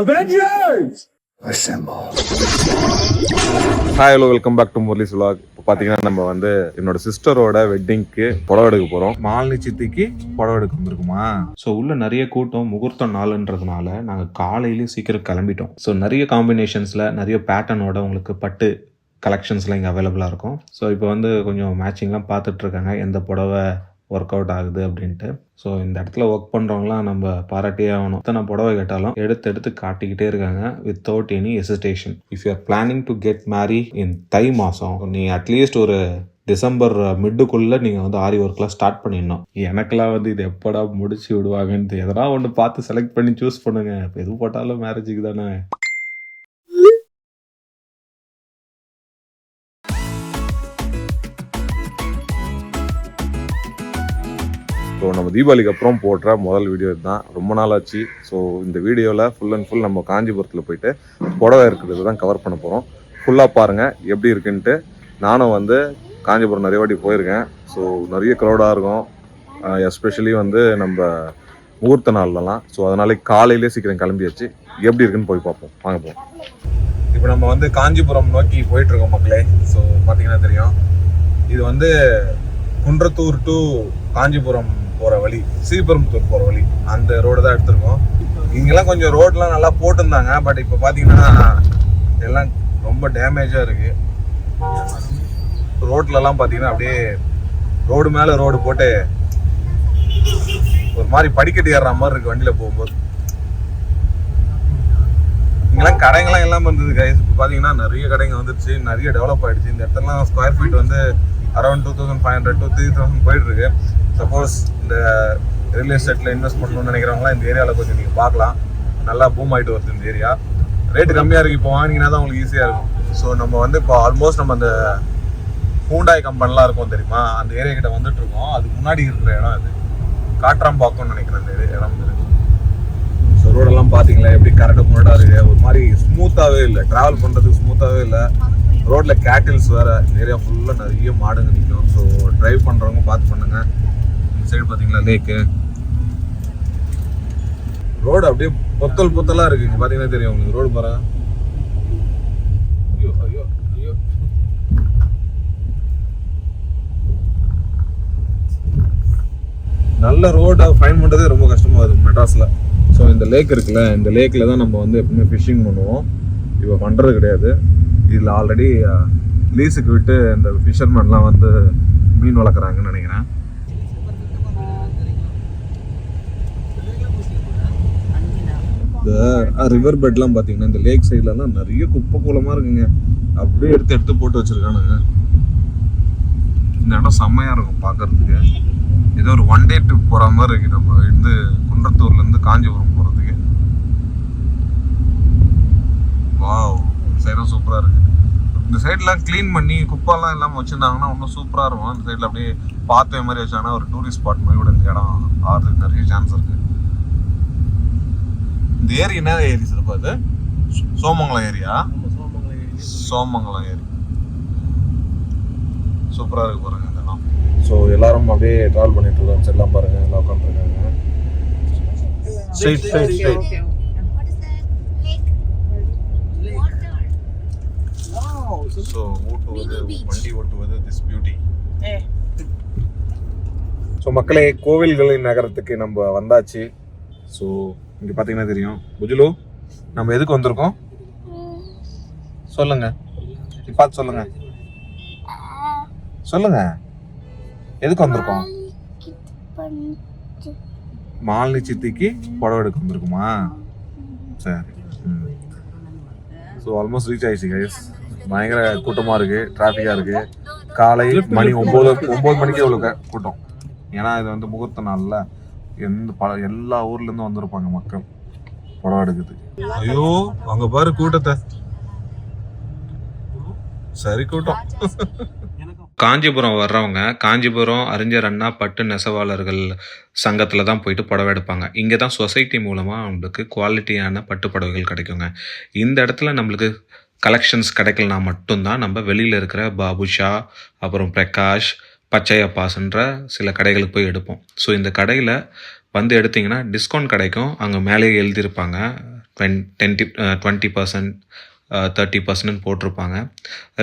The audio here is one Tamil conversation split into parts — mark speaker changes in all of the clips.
Speaker 1: Avengers! Assemble.
Speaker 2: Hi hello welcome back to Murali's vlog. இப்போ பார்த்தீங்கன்னா நம்ம வந்து என்னோட சிஸ்டரோட வெட்டிங்க்கு புடவை எடுக்க போகிறோம். மாலினி சித்திக்கு புடவை எடுக்க வந்திருக்குமா. ஸோ உள்ள நிறைய கூட்டம், முகூர்த்தம் நாளுன்றதுனால நாங்கள் காலையிலேயே சீக்கிரம் கிளம்பிட்டோம். ஸோ நிறைய காம்பினேஷன்ஸில் நிறைய பேட்டர்னோட உங்களுக்கு பட்டு கலெக்ஷன்ஸ்லாம் இங்கே அவைலபிளாக இருக்கும். ஸோ இப்போ வந்து கொஞ்சம் மேட்சிங்லாம் பார்த்துட்ருக்காங்க எந்த புடவை ஒர்க் அவுட் ஆகுது அப்படின்ட்டு. ஸோ இந்த இடத்துல ஒர்க் பண்ணுறவங்களாம் நம்ம பாராட்டியே ஆகணும். எத்தனை புடவை கேட்டாலும் எடுத்து காட்டிக்கிட்டே இருக்காங்க without any hesitation. If you are planning to get marry in தை மாதம், நீ அட்லீஸ்ட் ஒரு டிசம்பர் மிட்டுக்குள்ளே நீங்கள் வந்து ஆரி ஒர்க்லாம் ஸ்டார்ட் பண்ணிடணும். எனக்கெல்லாம் வந்து இது எப்படா முடிச்சு விடுவாங்கன்ட்டு எதனா ஒன்று பார்த்து செலக்ட் பண்ணி சூஸ் பண்ணுங்க. இப்போ எது போட்டாலும் மேரேஜுக்கு தானே. ஸோ நம்ம தீபாவளிக்கு அப்புறம் போடுற முதல் வீடியோ இதுதான். ரொம்ப நாள் ஆச்சு. ஸோ இந்த வீடியோவில் ஃபுல் அண்ட் ஃபுல் நம்ம காஞ்சிபுரத்தில் போயிட்டு புடவை இருக்கிறது தான் கவர் பண்ண போகிறோம். ஃபுல்லாக பாருங்கள் எப்படி இருக்குன்ட்டு. நானும் வந்து காஞ்சிபுரம் நிறைய வாட்டி போயிருக்கேன். ஸோ நிறைய க்ரௌடாக இருக்கும், எஸ்பெஷலி வந்து நம்ம முகூர்த்த நாள்லலாம். ஸோ அதனால காலையிலே சீக்கிரம் கிளம்பியாச்சு. எப்படி இருக்குன்னு போய் பார்ப்போம், வாங்க போவோம். இப்போ நம்ம வந்து காஞ்சிபுரம் நோக்கி போயிட்டுருக்கோம் மக்களே. ஸோ பார்த்தீங்கன்னா தெரியும், இது வந்து குன்றத்தூர் டு காஞ்சிபுரம் போகிற வழி, ஸ்ரீபெரும்புத்தூர் போகிற வழி, அந்த ரோடு தான் எடுத்திருக்கோம். இங்கெல்லாம் கொஞ்சம் ரோடெலாம் நல்லா போட்டிருந்தாங்க. பட் இப்போ பார்த்தீங்கன்னா எல்லாம் ரொம்ப டேமேஜாக இருக்குது. ரோட்லலாம் பார்த்தீங்கன்னா அப்படியே ரோடு மேலே ரோடு போட்டு ஒரு மாதிரி படிக்கட்டு ஏறுற மாதிரி இருக்குது வண்டியில் போகும்போது. இங்கெல்லாம் கடைங்கெல்லாம் எல்லாம் இருந்தது கைஸ். இப்போ பார்த்தீங்கன்னா நிறைய கடைங்க வந்துருச்சு, நிறைய டெவலப் ஆகிடுச்சு. இந்த இடத்துலலாம் ஸ்கொயர் ஃபீட் வந்து அரௌண்ட் 2500 to 3000 போயிட்டுருக்கு. சப்போஸ் இந்த ரியல் எஸ்டேட்டில் இன்வெஸ்ட் பண்ணணும்னு நினைக்கிறவங்களாம் இந்த ஏரியாவில் கொஞ்சம் நீங்கள் பார்க்கலாம். நல்லா பூம் ஆகிட்டு வருது இந்த ஏரியா. ரேட்டு கம்மியாக இருக்குது. இப்போ வாங்கினீங்கன்னா தான் உங்களுக்கு ஈஸியாக இருக்கும். ஸோ நம்ம வந்து இப்போ ஆல்மோஸ்ட் நம்ம அந்த ஹூண்டாய் கம்பெனிலாம் இருக்கும் தெரியுமா, அந்த ஏரியா கிட்ட வந்துட்டு இருக்கோம். அதுக்கு முன்னாடி இருக்கிற இடம் இது காட்ராம்பாக்கம்னு நினைக்கிறேன் அந்த இடம். ஸோ ரோடெல்லாம் பார்த்தீங்களா எப்படி கரெக்டாக முன்னாடி இருக்குது. ஒரு மாதிரி ஸ்மூத்தாகவே இல்லை, ட்ராவல் பண்ணுறதுக்கு ஸ்மூத்தாகவே இல்லை. ரோட்டில் கேட்டில்ஸ் வேறு. இந்த ஏரியா ஃபுல்லாக நிறைய மாடுங்க நிற்கும். ஸோ ட்ரைவ் பண்ணுறவங்க பார்த்து பண்ணுங்கள். இந்த சைடு பார்த்தீங்களா லேக்கு, ரோடு அப்படியே பொத்தலாக இருக்குது. இங்கே பார்த்தீங்கன்னா தெரியும் உங்களுக்கு ரோடு பாருங்க. ஐயோ ஐயோ ஐயோ, நல்ல ரோடை ஃபைன் பண்ணுறதே ரொம்ப கஷ்டமாக இருக்குது மெட்ராஸில். ஸோ இந்த லேக் இருக்குல்ல, இந்த லேக்கில் தான் நம்ம வந்து எப்பவுமே ஃபிஷ்ஷிங் பண்ணுவோம். இப்போ பண்ணுறது கிடையாது. இதில் ஆல்ரெடி லீஸுக்கு விட்டு இந்த ஃபிஷர்மேன்லாம் வந்து மீன் வளர்க்குறாங்கன்னு நினைக்கிறேன். இந்த ரிவர் பெட்லாம் பார்த்தீங்கன்னா இந்த லேக் சைட்லலாம் நிறைய குப்பை கூலமாக இருக்குங்க. அப்படியே எடுத்து போட்டு வச்சுருக்கானுங்க. இந்த இடம் செம்மையாக இருக்கும் பார்க்கறதுக்கு. ஏதோ ஒரு ஒன் டே ட்ரிப் போகிற மாதிரி இருக்குது. நம்ம இருந்து குன்றத்தூர்லேருந்து காஞ்சிபுரம் போகிறதுக்கு. வாவ், சைடும் சூப்பராக இருக்குது. இந்த சைட்லாம் க்ளீன் பண்ணி குப்பெல்லாம் இல்லாமல் வச்சுருந்தாங்கன்னா இன்னும் சூப்பராக இருக்கும். அந்த சைடில் அப்படியே பார்த்த மாதிரி வச்சாங்கன்னா ஒரு டூரிஸ்ட் ஸ்பாட் மாதிரி கூட இந்த இடம் ஆகிறதுக்கு நிறைய சான்ஸ் இருக்குது. இந்த ஏரி என்ன ஏரி சிறப்பா? அது சோமங்கலம் ஏரியா. சோமங்கலம் ஏரி சூப்பராக இருக்கு பாருங்க இந்த இடம். ஸோ எல்லாரும் அப்படியே ட்ராவல் பண்ணிட்டு இருக்கோம். சைட்லாம் பாருங்க, எல்லாம் உட்காந்துருக்காங்க. ஸோ வண்டி ஓட்டுவது திஸ் பியூட்டி. ஸோ மக்களே, கோவில்களின் நகரத்துக்கு நம்ம வந்தாச்சு. ஸோ இங்கே பார்த்தீங்கன்னா தெரியும். புஜுலு, நம்ம எதுக்கு வந்திருக்கோம் சொல்லுங்க, பார்த்து சொல்லுங்க சொல்லுங்க, எதுக்கு வந்திருக்கோம்? மாலினி சித்திக்கு புடவை எடுக்க வந்திருக்குமா? சரி. ஸோ ஆல்மோஸ்ட் ரீச் ஆயிடுச்சு கைஸ். பயங்கர கூட்டமாக இருக்குது, டிராஃபிக்காக இருக்குது. காலை மணி 9 மணிக்கே இவ்வளோ கூட்டம். ஏன்னா இது வந்து முகூர்த்த நாளில் எல்லா ஊர்லேருந்து வந்திருப்பாங்க மக்கள் புடவை எடுக்குது. ஐயோ அங்கே பாரு கூட்டத்தை, சரி கூட்டம். காஞ்சிபுரம் வர்றவங்க காஞ்சிபுரம் அறிஞர் அண்ணா பட்டு நெசவாளர்கள் சங்கத்தில் தான் போயிட்டு புடவை எடுப்பாங்க. இங்கே தான் சொசைட்டி மூலமாக நம்மளுக்கு குவாலிட்டியான பட்டு புடவைகள் கிடைக்குங்க. இந்த இடத்துல நம்மளுக்கு கலெக்ஷன்ஸ் கிடைக்கலனா மட்டும்தான் நம்ம வெளியில் இருக்கிற பாபுஷா, அப்புறம் பிரகாஷ், பச்சையப்பாஸ்ன்ற சில கடைகளுக்கு போய் எடுப்போம். ஸோ இந்த கடையில் வந்து எடுத்திங்கன்னா டிஸ்கவுண்ட் கிடைக்கும். அங்கே மேலேயே எழுதியிருப்பாங்க 20% 30% போட்டிருப்பாங்க.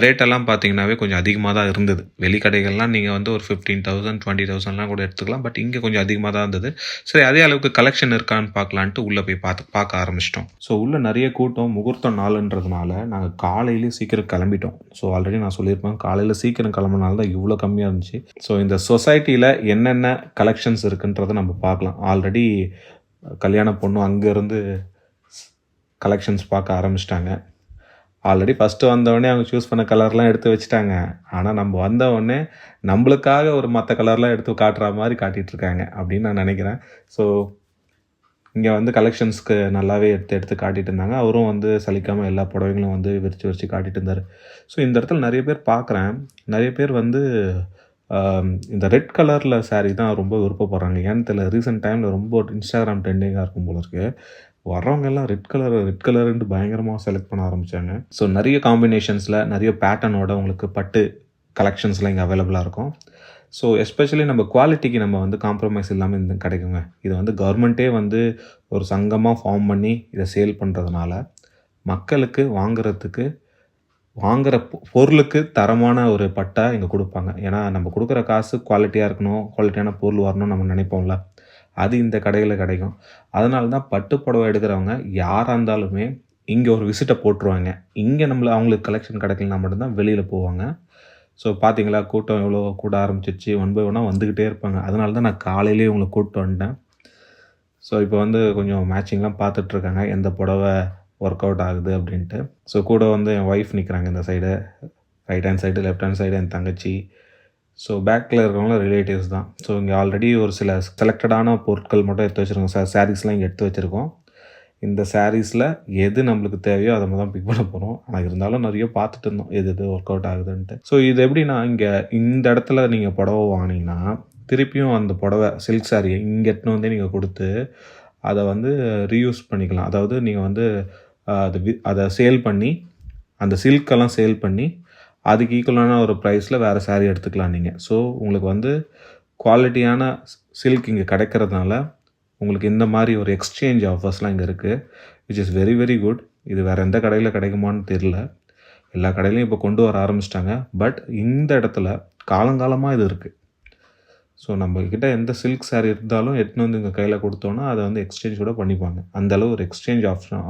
Speaker 2: ரேட்டெல்லாம் பார்த்தீங்கன்னாவே கொஞ்சம் அதிகமாக தான் இருந்தது. வெளிக்கடைகள்லாம் நீங்கள் வந்து ஒரு 15,000 20,000லாம் கூட எடுத்துக்கலாம். பட் இங்கே கொஞ்சம் அதிகமாக தான் இருந்தது. சரி, அதே அளவுக்கு கலெக்ஷன் இருக்கான்னு பார்க்கலான்ட்டு உள்ளே போய் பார்க்க ஆரம்பிச்சிட்டோம். ஸோ உள்ளே நிறைய கூட்டம், முகூர்த்தம் நாளுன்றதுனால நாங்கள் காலையிலேயே சீக்கிரம் கிளம்பிட்டோம். ஸோ ஆல்ரெடி நான் சொல்லியிருப்பேன், காலையில் சீக்கிரம் கிளம்புனால தான் இவ்வளோ கம்மியாக இருந்துச்சு. ஸோ இந்த சொசைட்டியில் என்னென்ன கலெக்ஷன்ஸ் இருக்குன்றதை நம்ம பார்க்கலாம். ஆல்ரெடி கல்யாண பொண்ணு அங்கேருந்து கலெக்ஷன்ஸ் பார்க்க ஆரம்பிச்சிட்டாங்க. ஆல்ரெடி ஃபஸ்ட்டு வந்தவொடனே அவங்க சூஸ் பண்ண கலர்லாம் எடுத்து வச்சுட்டாங்க. ஆனால் நம்ம வந்தவொடனே நம்மளுக்காக ஒரு மற்ற கலர்லாம் எடுத்து காட்டுற மாதிரி காட்டிகிட்ருக்காங்க அப்படின்னு நான் நினைக்கிறேன். ஸோ இங்கே வந்து கலெக்ஷன்ஸ்க்கு நல்லாவே எடுத்து காட்டிகிட்டு இருந்தாங்க. அவரும் வந்து சலிக்காமல் எல்லா புடவைங்களும் வந்து விரித்து காட்டிகிட்டு இருந்தார். ஸோ இந்த இடத்துல நிறைய பேர் பார்க்குறேன், நிறைய பேர் வந்து இந்த ரெட் கலரில் சாரீ தான் ரொம்ப விருப்பப்படுறாங்க. ஏன்னு தெரியல, ரீசெண்ட் டைமில் ரொம்ப இன்ஸ்டாகிராம் ட்ரெண்டிங்காக இருக்கும் போல இருக்குது. வர்றவங்க எல்லாம் ரெட் கலருன்ட்டு பயங்கரமாக செலக்ட் பண்ண ஆரம்பித்தாங்க. ஸோ நிறைய காம்பினேஷன்ஸில் நிறைய பேட்டர்னோட உங்களுக்கு பட்டு கலெக்ஷன்ஸ்லாம் இங்கே அவைலபிளாக இருக்கும். ஸோ எஸ்பெஷலி நம்ம குவாலிட்டிக்கு நம்ம வந்து காம்ப்ரமைஸ் இல்லாமல் இந்த கிடைக்குங்க. இது வந்து கவர்மெண்ட்டே வந்து ஒரு சங்கமாக ஃபார்ம் பண்ணி இதை சேல் பண்ணுறதுனால மக்களுக்கு வாங்குகிற பொருளுக்கு தரமான ஒரு பட்டா இங்கே கொடுப்பாங்க. ஏன்னா நம்ம கொடுக்குற காசு குவாலிட்டியாக இருக்கணும், குவாலிட்டியான பொருள் வரணும்னு நம்ம நினைப்போம்ல, அது இந்த கடையில் கிடைக்கும். அதனால தான் பட்டு புடவை எடுக்கிறவங்க யாராக இருந்தாலுமே இங்கே ஒரு விசிட்டை போட்டுருவாங்க. இங்கே அவங்களுக்கு கலெக்ஷன் கிடைக்கலனா மட்டும்தான் வெளியில் போவாங்க. ஸோ பார்த்தீங்களா, கூட்டம் எவ்வளோ கூட ஆரம்பிச்சிருச்சு. 1 by 1 வந்துக்கிட்டே இருப்பாங்க. அதனால தான் நான் காலையிலேயே உங்களை கூப்பிட்டு வந்துட்டேன். ஸோ இப்போ வந்து கொஞ்சம் மேட்சிங்லாம் பார்த்துட்ருக்காங்க, எந்த புடவை ஒர்க் அவுட் ஆகுது அப்படின்ட்டு. ஸோ கூட வந்து என் ஒய்ஃப் நிற்கிறாங்க இந்த side, right hand side, left hand side என் தங்கச்சி. ஸோ பேக்கில் இருக்கிறவங்களும் ரிலேட்டிவ்ஸ் தான். ஸோ இங்கே ஆல்ரெடி ஒரு சில செலக்டடான பொருட்கள் மட்டும் எடுத்து வச்சுருக்கோம். சாரீஸ்லாம் இங்கே எடுத்து வச்சுருக்கோம். இந்த சாரீஸில் எது நம்மளுக்கு தேவையோ அதை தான் பிக் பண்ண போகிறோம். ஆனால் இருந்தாலும் நிறைய பார்த்துட்டு இருந்தோம் எது ஒர்க் அவுட் ஆகுதுன்ட்டு. ஸோ இது எப்படின்னா, இங்கே இந்த இடத்துல நீங்கள் புடவை வாங்கினீங்கன்னா திருப்பியும் அந்த புடவை சில்க் சாரியை இங்கே எடுத்துன்னு வந்து நீங்கள் கொடுத்து அதை வந்து ரீயூஸ் பண்ணிக்கலாம். அதாவது நீங்கள் வந்து அதை சேல் பண்ணி, அந்த சில்கெல்லாம் சேல் பண்ணி அதுக்கு ஈக்குவலான ஒரு ப்ரைஸில் வேறு சாரீ எடுத்துக்கலாம் நீங்கள். ஸோ உங்களுக்கு வந்து குவாலிட்டியான சில்க் இங்கே கிடைக்கிறதுனால உங்களுக்கு இந்த மாதிரி ஒரு எக்ஸ்சேஞ்ச் ஆஃபர்ஸ்லாம் இங்கே இருக்குது, which is very very good. இது வேறு எந்த கடையில் கிடைக்குமான்னு தெரியல. எல்லா கடையிலையும் இப்போ கொண்டு வர ஆரம்பிச்சிட்டாங்க. பட் இந்த இடத்துல காலங்காலமாக இது இருக்குது. ஸோ நம்மக்கிட்ட எந்த சில்க் சாரீ இருந்தாலும் எடுத்துன்னு வந்து இங்கே கையில் கொடுத்தோன்னா அதை வந்து எக்ஸ்சேஞ்ச் கூட பண்ணிப்பாங்க. அந்தளவு ஒரு எக்ஸ்சேஞ்ச்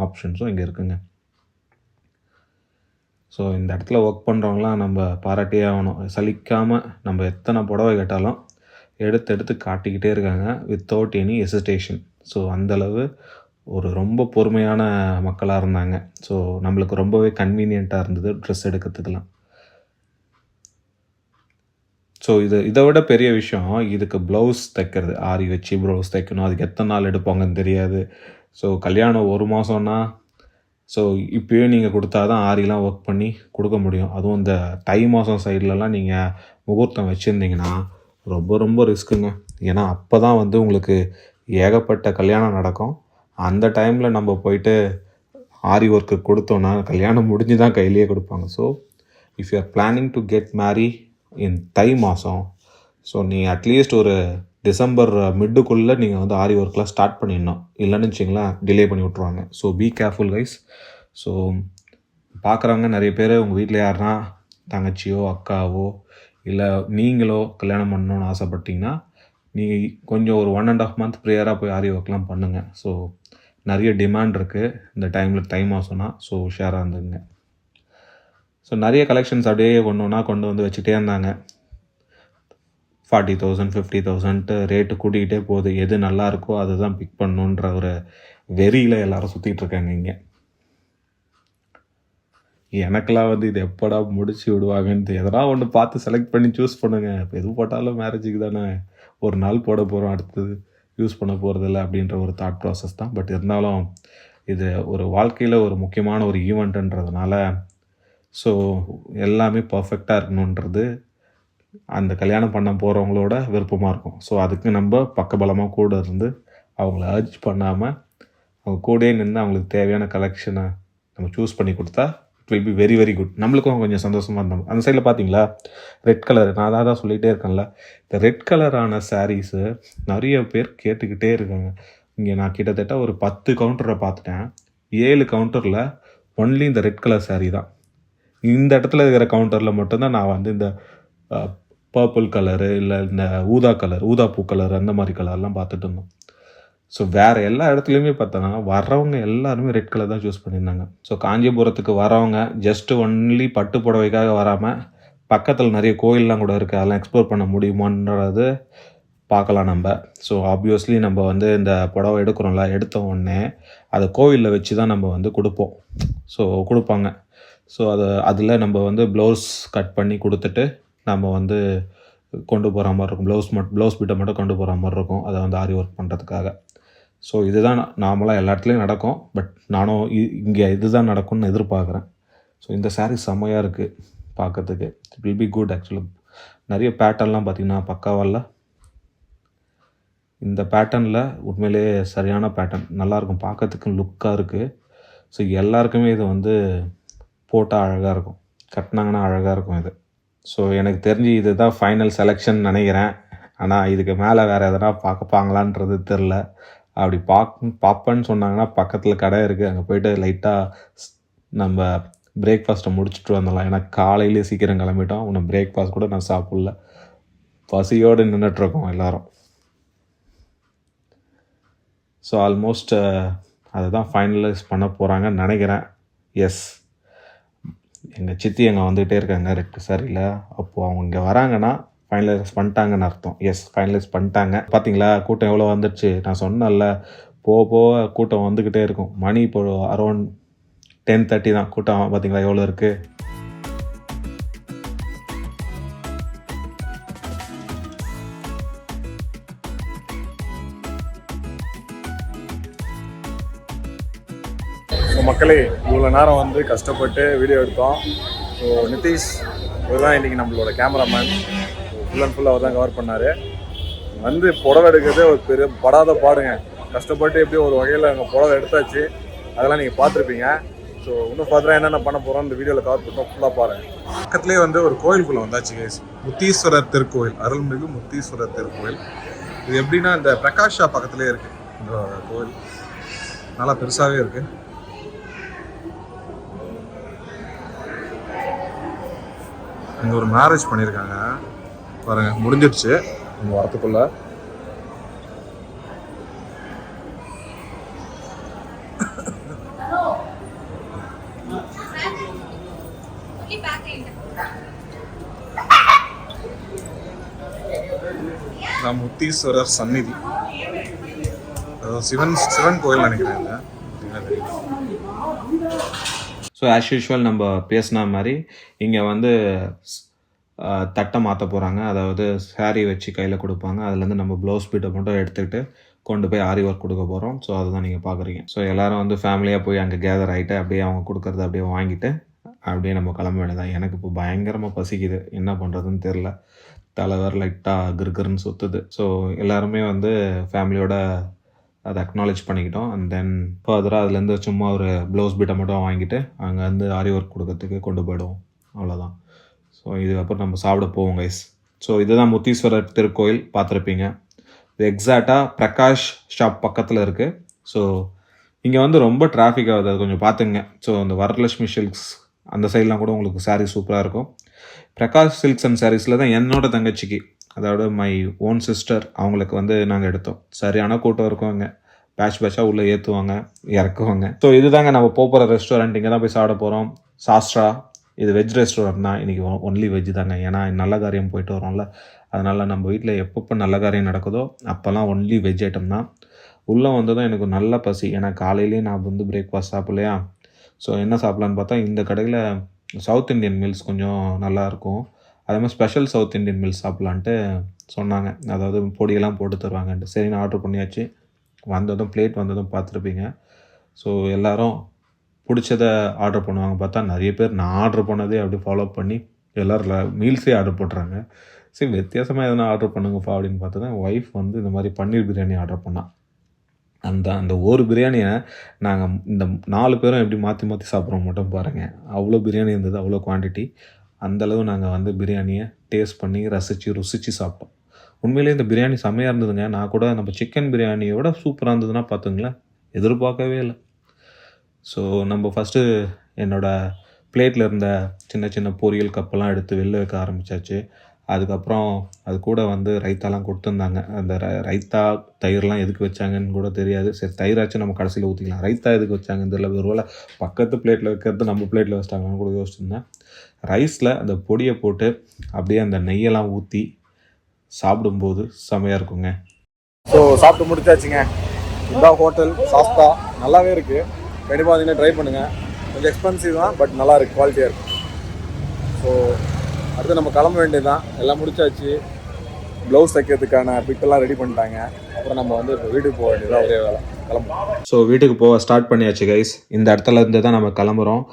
Speaker 2: ஆப்ஷன்ஸும் இங்கே இருக்குங்க. ஸோ இந்த இடத்துல ஒர்க் பண்ணுறவங்களாம் நம்ம பாராட்டியே ஆகணும். சலிக்காமல் நம்ம எத்தனை புடவை கேட்டாலும் எடுத்து காட்டிக்கிட்டே இருக்காங்க வித்தவுட் எனி ஹெசிடேஷன். ஸோ அந்தளவு ஒரு ரொம்ப பொறுமையான மக்களாக இருந்தாங்க. ஸோ நம்மளுக்கு ரொம்பவே கன்வீனியண்ட்டாக இருந்தது ட்ரெஸ் எடுக்கிறதுக்கெலாம். ஸோ இதை விட பெரிய விஷயம், இதுக்கு ப்ளவுஸ் தைக்கிறது, ஆரி வச்சு ப்ளவுஸ் தைக்கணும். அதுக்கு எத்தனை நாள் எடுப்பாங்கன்னு தெரியாது. ஸோ கல்யாணம் 1 மாதம்னா, ஸோ இப்போயே நீங்கள் கொடுத்தா தான் ஆரிலாம் ஒர்க் பண்ணி கொடுக்க முடியும். அதுவும் இந்த தை மாதம் சைட்லலாம் நீங்கள் முகூர்த்தம் வச்சுருந்தீங்கன்னா ரொம்ப ரிஸ்க்குங்க. ஏன்னா அப்போ தான் வந்து உங்களுக்கு ஏகப்பட்ட கல்யாணம் நடக்கும். அந்த டைமில் நம்ம போயிட்டு ஆரி ஒர்க்கு கொடுத்தோன்னா கல்யாணம் முடிஞ்சு தான் கையிலேயே கொடுப்பாங்க. So if you are planning to get marry in தை மாதம், ஸோ நீங்கள் அட்லீஸ்ட் ஒரு டிசம்பர் மிட்டுக்குள்ளே நீங்கள் வந்து ஆரி ஒர்க்லாம் ஸ்டார்ட் பண்ணிடணும். இல்லைன்னு வச்சிங்களேன் டிலே பண்ணி விட்ருவாங்க. So be careful guys. So பார்க்குறவங்க நிறைய பேர் உங்கள் வீட்டில் யாருன்னா தங்கச்சியோ அக்காவோ இல்லை நீங்களோ கல்யாணம் பண்ணணுன்னு ஆசைப்பட்டீங்கன்னா நீங்கள் கொஞ்சம் ஒரு 1.5 month ப்ரேயராக போய் ஆரி ஒர்க்லாம் பண்ணுங்கள். ஸோ நிறைய டிமாண்ட் இருக்குது இந்த டைமில், தை மாதம்னா. ஸோ உஷாராக இருந்துங்க. ஸோ நிறைய கலெக்ஷன்ஸ் அப்படியே கொண்டு வந்து வச்சுட்டே இருந்தாங்க. 40,000 50,000 ரேட்டு கூட்டிக்கிட்டே போகுது. எது நல்லா இருக்கோ அதை தான் பிக் பண்ணணுன்ற ஒரு வெறியில் எல்லாரும் சுற்றிட்டு இருக்காங்க இங்கே. எனக்கெல்லாம் வந்து இது எப்படா முடிச்சு விடுவாங்கன்ட்டு எதனா ஒன்று பார்த்து செலக்ட் பண்ணி சூஸ் பண்ணுங்கள். இப்போ எது போட்டாலும் மேரேஜுக்கு தானே ஒரு நாள் போட போகிறோம், அடுத்தது யூஸ் பண்ண போகிறதில்ல அப்படின்ற ஒரு தாட் ப்ராசஸ் தான். பட் இருந்தாலும் இது ஒரு வாழ்க்கையில் ஒரு முக்கியமான ஒரு ஈவெண்ட்டுன்றதுனால ஸோ எல்லாமே பர்ஃபெக்டாக இருக்கணுன்றது அந்த கல்யாணம் பண்ண போகிறவங்களோட விருப்பமாக இருக்கும். ஸோ அதுக்கு நம்ம பக்கபலமாக கூட இருந்து அவங்கள அர்ஜ் பண்ணாமல் அவங்க கூடயே நின்று அவங்களுக்கு தேவையான கலெக்ஷனை நம்ம சூஸ் பண்ணி கொடுத்தா it will be very very good. நம்மளுக்கும் கொஞ்சம் சந்தோஷமாக இருந்தோம். அந்த சைடில் பார்த்தீங்களா ரெட் கலர், நான் தான் சொல்லிகிட்டே இருக்கேன்ல, இந்த ரெட் கலரான சாரீஸு நிறைய பேர் கேட்டுக்கிட்டே இருக்காங்க. இங்கே நான் கிட்டத்தட்ட ஒரு 10 கவுண்டரை பார்த்துட்டேன். 7 கவுண்டரில் ஒன்லி இந்த ரெட் கலர் saree தான். இந்த இடத்துல இருக்கிற கவுண்டரில் மட்டும்தான் நான் வந்து இந்த பர்பிள் கலரு இல்லை இந்த ஊதாப்பூ கலர் அந்த மாதிரி கலர்லாம் பார்த்துட்டு இருந்தோம். ஸோ வேறு எல்லா இடத்துலையுமே பார்த்தோன்னா வரவங்க எல்லாருமே ரெட் கலர் தான் சூஸ் பண்ணியிருந்தாங்க. ஸோ காஞ்சிபுரத்துக்கு வரவங்க ஜஸ்ட்டு ஒன்லி பட்டு புடவைக்காக வராமல் பக்கத்தில் நிறைய கோயிலெலாம் கூட இருக்குது, அதெல்லாம் எக்ஸ்ப்ளோர் பண்ண முடியுமான்றது பார்க்கலாம் நம்ம. ஸோ ஆப்வியஸ்லி நம்ம வந்து இந்த புடவை எடுக்கிறோம்ல, எடுத்த உடனே அதை கோவிலில் வச்சு தான் நம்ம வந்து கொடுப்போம். ஸோ கொடுப்பாங்க. ஸோ அதில் நம்ம வந்து ப்ளவுஸ் கட் பண்ணி கொடுத்துட்டு நம்ம வந்து கொண்டு போகிற மாதிரி இருக்கும். ப்ளவுஸ் பிட்டை மட்டும் கொண்டு போகிற மாதிரி இருக்கும், அதை வந்து ஆரி ஒர்க் பண்ணுறதுக்காக. ஸோ இதுதான் நார்மலாக எல்லா இடத்துலையும் நடக்கும். பட் நானும் இங்கே இதுதான் நடக்கும்னு எதிர்பார்க்குறேன். ஸோ இந்த saree செம்மையாக இருக்குது பார்க்கறதுக்கு. இட் வில் பி குட் ஆக்சுவலாக. நிறைய பேட்டர்ன்லாம் பார்த்திங்கன்னா பக்காவால இந்த பேட்டர்னில் உண்மையிலேயே சரியான பேட்டர்ன், நல்லாயிருக்கும் பார்க்கறதுக்கு, லுக்காக இருக்குது. ஸோ எல்லாருக்குமே இது வந்து போட்டால் அழகாக இருக்கும், கட்டினாங்கன்னா அழகாக இருக்கும் இது. ஸோ எனக்கு தெரிஞ்சு இது தான் ஃபைனல் செலெக்ஷன் நினைக்கிறேன். ஆனால் இதுக்கு மேலே வேறு எதனா பார்க்கப்பாங்களான்றது தெரில. அப்படி பார்ப்பேன்னு சொன்னாங்கன்னா பக்கத்தில் கடை இருக்குது, அங்கே போய்ட்டு லைட்டாக நம்ம பிரேக்ஃபாஸ்ட்டை முடிச்சுட்டு வந்துடலாம். ஏன்னா காலையிலே சீக்கிரம் கிளம்பிட்டோம், இன்னும் பிரேக்ஃபாஸ்ட் கூட நான் சாப்பிடல, பசியோடு நின்றுட்டுருக்கோம் எல்லோரும். ஸோ ஆல்மோஸ்ட் அதை தான் ஃபைனலைஸ் பண்ண போகிறாங்கன்னு நினைக்கிறேன். எஸ், எங்கள் சித்தி அங்கே வந்துகிட்டே இருக்காங்க ரெட் சாரியில். அப்போது அவங்க இங்கே வராங்கன்னா ஃபைனலைஸ் பண்ணிட்டாங்கன்னு அர்த்தம். எஸ், ஃபைனலைஸ் பண்ணிட்டாங்க. பார்த்தீங்களா கூட்டம் எவ்வளோ வந்துடுச்சு. நான் சொன்னேன்ல, போக கூட்டம் வந்துக்கிட்டே இருக்கும். மணி இப்போ அரௌண்ட் 10:30 தான். கூட்டம் பார்த்தீங்களா எவ்வளோ இருக்குது.
Speaker 1: ஸோ மக்களே, இவ்வளோ நேரம் வந்து கஷ்டப்பட்டு வீடியோ எடுத்தோம். ஸோ நிதிஷ் இவர் தான் இன்றைக்கி நம்மளோட கேமராமேன். ஃபுல் அண்ட் ஃபுல்லாக அவர் தான் கவர் பண்ணார். வந்து புடவை எடுக்கிறதே ஒரு பெரிய படாத பாடுங்க. கஷ்டப்பட்டு எப்படியும் ஒரு வகையில் அங்கே புடவை எடுத்தாச்சு, அதெல்லாம் நீங்கள் பார்த்துருப்பீங்க. ஸோ இன்னும் ஃபர்தராக என்னென்ன பண்ண போகிறோம் இந்த வீடியோவில் கவர் பண்ணோம், ஃபுல்லாக பாருங்கள். பக்கத்துலேயே வந்து ஒரு கோயிலுக்குள்ளே வந்தாச்சு கைஸ். முத்தீஸ்வரர் திருக்கோயில், அருள்மிகு முத்தீஸ்வரர் திருக்கோயில். இது எப்படின்னா இந்த பிரகாஷா பக்கத்துலேயே இருக்குது இந்த கோயில், நல்லா பெருசாகவே இருக்குது. இங்கே ஒரு மேரேஜ் பண்ணியிருக்காங்க பாருங்க, முடிஞ்சிடுச்சு இங்கே வரத்துக்குள்ள. முத்தீஸ்வரர் சந்நிதி, சிவன் கோயில் நினைக்கிறேன்.
Speaker 2: ஸோ ஆஸ் யூஷுவல் நம்ம பேசின மாதிரி இங்கே வந்து தட்டை மாற்ற போகிறாங்க. அதாவது saree வச்சு கையில் கொடுப்பாங்க, அதுலேருந்து நம்ம ப்ளவுஸ் பீட்டை மட்டும் எடுத்துக்கிட்டு கொண்டு போய் ஆரி ஒர்க் கொடுக்க போகிறோம். ஸோ அதுதான் நீங்கள் பார்க்குறீங்க. ஸோ எல்லோரும் வந்து ஃபேமிலியாக போய் அங்கே கேதர் ஆகிட்டு அப்படியே அவங்க கொடுக்குறத அப்படியே வாங்கிட்டு அப்படியே நம்ம கிளம்ப வேண்டியதான். எனக்கு இப்போ பயங்கரமாக பசிக்குது, என்ன பண்ணுறதுன்னு தெரில. தலைவர் லைட்டாக கிருன்னு சுற்றுது. ஸோ எல்லாருமே வந்து ஃபேமிலியோட அதை அக்னாலேஜ் பண்ணிக்கிட்டோம். அண்ட் தென் ஃபர்தராக அதுலேருந்து சும்மா ஒரு ப்ளவுஸ் பீட்டை மட்டும் வாங்கிட்டு அங்கே வந்து ஆரி ஒர்க் கொடுக்கறதுக்கு கொண்டு போயிடுவோம், அவ்வளோதான். ஸோ இதுக்கப்புறம் நம்ம சாப்பிட போவோம் கைஸ். ஸோ இதுதான் முத்தீஸ்வரர் திருக்கோயில், பார்த்துருப்பீங்க. இது எக்ஸாக்டாக பிரகாஷ் ஷாப் பக்கத்தில் இருக்குது. ஸோ இங்கே வந்து ரொம்ப டிராஃபிக் ஆகுது, அது கொஞ்சம் பார்த்துங்க. ஸோ இந்த வரலட்சுமி சில்க்ஸ் அந்த சைட்லாம் கூட உங்களுக்கு சாரீ சூப்பராக இருக்கும். பிரகாஷ் சில்க்ஸ் அண்ட் சாரீஸில் தான் என்னோட தங்கச்சிக்கு, அதாவது மை ஓன் சிஸ்டர், அவங்களுக்கு வந்து நாங்கள் எடுத்தோம். சரியான கூட்டம் இருக்கும் அங்கே, பேட்சாக உள்ளே ஏற்றுவாங்க இறக்குவாங்க. ஸோ இதுதாங்க நம்ம போகிற ரெஸ்டாரண்ட், இங்கே தான் போய் சாப்பிட போகிறோம். சாஸ்ட்ரா, இது வெஜ் ரெஸ்டாரண்ட் தான். இன்றைக்கி ஒன்லி வெஜ் தாங்க, ஏன்னா நல்ல காரியம் போயிட்டு வரோம்ல. அதனால் நம்ம வீட்டில் எப்பப்போ நல்ல காரியம் நடக்குதோ அப்போல்லாம் ஒன்லி வெஜ் ஐட்டம் தான். உள்ளே வந்து தான் எனக்கு நல்ல பசி, ஏன்னா காலையிலேயே நான் வந்து பிரேக்ஃபாஸ்ட் சாப்பிட்லையா. ஸோ என்ன சாப்பிட்லான்னு பார்த்தா இந்த கடையில் சவுத் இண்டியன் மீல்ஸ் கொஞ்சம் நல்லாயிருக்கும், அதே மாதிரி ஸ்பெஷல் சவுத் இண்டியன் மீல்ஸ் சாப்பிட்லான்ட்டு சொன்னாங்க. அதாவது பொடியெல்லாம் போட்டு தருவாங்கன்ட்டு. சரி, நான் ஆர்டர் பண்ணியாச்சு. வந்ததும் பிளேட் வந்ததும் பார்த்துருப்பீங்க. ஸோ எல்லோரும் பிடிச்சதை ஆர்டர் பண்ணுவாங்க. பார்த்தா நிறைய பேர் நான் ஆர்டர் பண்ணதே அப்படி ஃபாலோ பண்ணி எல்லோரும் மீல்ஸே ஆர்டர் பண்ணுறாங்க. சரி, வித்தியாசமாக எதனா ஆர்டர் பண்ணுங்கப்பா அப்படின்னு பார்த்தா தான் ஒய்ஃப் வந்து இந்த மாதிரி பன்னீர் பிரியாணி ஆர்டர் பண்ணான். அந்த ஒரு பிரியாணியை நாங்கள் இந்த 4 பேரும் எப்படி மாற்றி மாற்றி சாப்பிட்றோம் மட்டும் பாருங்கள். அவ்வளோ பிரியாணி இருந்தது, அவ்வளோ குவான்டிட்டி. அந்தளவு நாங்கள் வந்து பிரியாணியை டேஸ்ட் பண்ணி ருசித்து சாப்பிட்டோம். உண்மையிலே இந்த பிரியாணி செம்மையாக இருந்ததுங்க. நான் கூட நம்ம சிக்கன் பிரியாணியோட சூப்பராக இருந்ததுன்னா பார்த்துங்களேன், எதிர்பார்க்கவே இல்லை. ஸோ நம்ம ஃபஸ்ட்டு என்னோடய பிளேட்டில் இருந்த சின்ன சின்ன பொரியல் கப்பெல்லாம் எடுத்து வெளில வைக்க ஆரம்பித்தாச்சு. அதுக்கப்புறம் அது கூட வந்து ரைத்தாலாம் கொடுத்துருந்தாங்க. அந்த ரைத்தா தயிர்லாம் எதுக்கு வச்சாங்கன்னு கூட தெரியாது. சரி தயிராச்சும் நம்ம கடைசியில் ஊற்றிக்கலாம், ரைத்தா எதுக்கு வச்சாங்கன்னு தெரியல. ஒருவேளை பக்கத்து பிளேட்டில் வைக்கிறது நம்ம பிளேட்டில் வச்சிட்டாங்கன்னு கூட யோசிச்சுருந்தேன். ரைஸில் அந்த பொடியை போட்டு அப்படியே அந்த நெய்யெல்லாம் ஊற்றி சாப்பிடும்போது செமையாக இருக்குங்க.
Speaker 1: ஸோ சாப்பிட்டு முடிச்சாச்சுங்க. இதுதான் ஹோட்டல் சாஸ்தா. நல்லாவே இருக்குது. கண்டிப்பாக வந்தீங்கன்னா ட்ரை பண்ணுங்கள். கொஞ்சம் எக்ஸ்பென்சிவ் தான், பட் நல்லா இருக்குது, குவாலிட்டியாக இருக்குது. ஸோ அடுத்து நம்ம கிளம்ப வேண்டியது தான். எல்லாம் முடிச்சாச்சு. ப்ளவுஸ் தைக்கிறதுக்கான பிக்கெல்லாம் ரெடி பண்ணிட்டாங்க. அப்புறம் நம்ம வந்து இப்போ வீட்டுக்கு போக வேண்டியதான் ஒரே வேலை. கிளம்புறோம்.
Speaker 2: ஸோ வீட்டுக்கு போக ஸ்டார்ட் பண்ணியாச்சு கைஸ். இந்த இடத்துல இருந்து தான் நம்ம கிளம்புறோம்.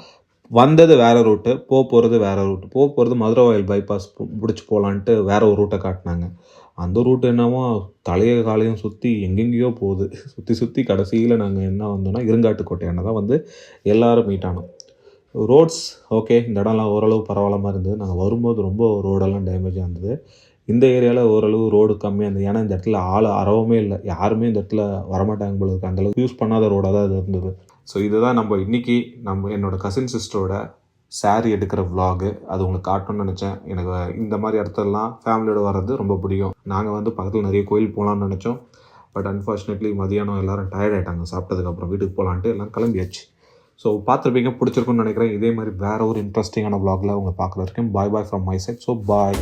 Speaker 2: வந்தது வேறு ரூட்டு, போகிறது வேறு ரூட்டு. போகிறது மதுரவாயல் பைபாஸ் பிடிச்சி போகலான்ட்டு வேறு ஒரு ரூட்டை காட்டினாங்க. அந்த ரூட்டு என்னமோ தலையை காலையும் சுற்றி எங்கெங்கேயோ போகுது. சுற்றி கடைசியில் நாங்கள் என்ன வந்தோம்னா இருங்காட்டுக்கோட்டையான தான் வந்து எல்லோரும் மீட் ஆனோம். ரோட்ஸ் ஓகே, இந்த இடம்லாம் ஓரளவு பரவாயில்லாமல் இருந்தது. நாங்கள் வரும்போது ரொம்ப ரோடெல்லாம் டேமேஜாக இருந்தது. இந்த ஏரியாவில் ஓரளவு ரோடு கம்மியாக இருந்தது. ஏன்னா இந்த இடத்துல ஆள் அறவமே இல்லை, யாருமே இந்த இடத்துல வரமாட்டாங்க போல இருக்குது. அந்தளவுக்கு யூஸ் பண்ணாத ரோடாக தான் இது இருந்தது. ஸோ இதுதான் நம்ம இன்றைக்கி என்னோடய கசின் சிஸ்டரோட சாரீ எடுக்கிற விலாகு. அது உங்களுக்கு காட்டணும்னு நினச்சேன். எனக்கு இந்த மாதிரி இடத்துலலாம் ஃபேமிலியோடு வர்றது ரொம்ப பிடிக்கும். நாங்கள் வந்து பக்கத்தில் நிறைய கோயில் போகலான்னு நினச்சோம். பட் அன்ஃபார்ச்சுனேட்லி மதியானம் எல்லோரும் டயர்ட் ஆகிட்டாங்க. சாப்பிட்டதுக்கப்புறம் வீட்டுக்கு போகலான்ட்டு எல்லாம் கிளம்பியாச்சு. ஸோ பார்த்துருப்பீங்க, பிடிச்சிருக்குன்னு நினைக்கிறேன். இதே மாதிரி வேறு ஒரு இன்ட்ரெஸ்டிங்கான விலாகில் உங்களை பார்க்குற வரைக்கும் bye from my side. So bye.